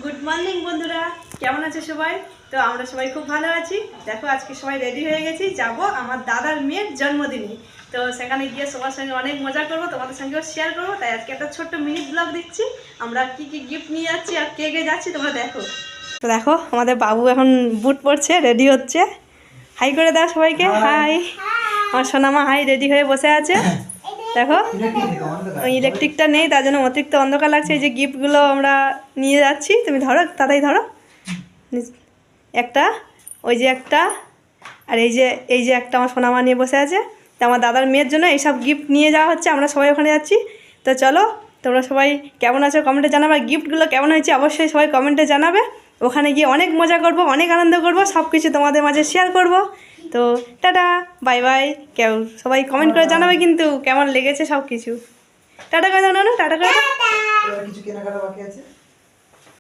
Good morning বন্ধুরা, কেমন আছে সবাই? তো আমরা সবাই খুব ভালো আছি। দেখো আজকে সবাই রেডি হয়ে গেছি, যাব আমার দাদার মেয়ের জন্মদিনে। তো সেখানে গিয়ে সবার সঙ্গে অনেক মজা করব, তোমাদের সঙ্গেও শেয়ার করবো। তাই আজকে একটা ছোট্ট মিনি ব্লগ দিচ্ছি, আমরা কি কি গিফট নিয়ে যাচ্ছি আর কে কে যাচ্ছি তোমরা দেখো। তো দেখো আমাদের বাবু এখন বুট পড়ছে, রেডি হচ্ছে। হাই করে দাও সবাইকে, হাই। আমার সোনামা হাই, রেডি হয়ে বসে আছে। দেখো ইলেকট্রিকটা নেই, তার জন্য অতিরিক্ত অন্ধকার লাগছে। এই যে গিফটগুলো আমরা নিয়ে যাচ্ছি, তুমি ধরো, তাড়াতাড়ি ধরো। একটা, ওই যে একটা, আর এই যে একটা আমার সোনামা নিয়ে বসে আছে। তো আমার দাদার মেয়ের জন্য এইসব গিফট নিয়ে যাওয়া হচ্ছে, আমরা সবাই ওখানে যাচ্ছি। তো চলো, তোমরা সবাই কেমন আছো কমেন্টে জানাবে, গিফটগুলো কেমন হয়েছে অবশ্যই সবাই কমেন্টে জানাবে। ওখানে গিয়ে অনেক মজা করব, অনেক আনন্দ করব, সব কিছু তোমাদের মাঝে শেয়ার করব। তো টাটা, বাই বাই। সবাই কমেন্ট করে জানাবে কিন্তু কেমন লেগেছে সব কিছু। টাটা করে দাও, না টাটা করে দাও। কিছু কেনাকাটা বাকি আছে।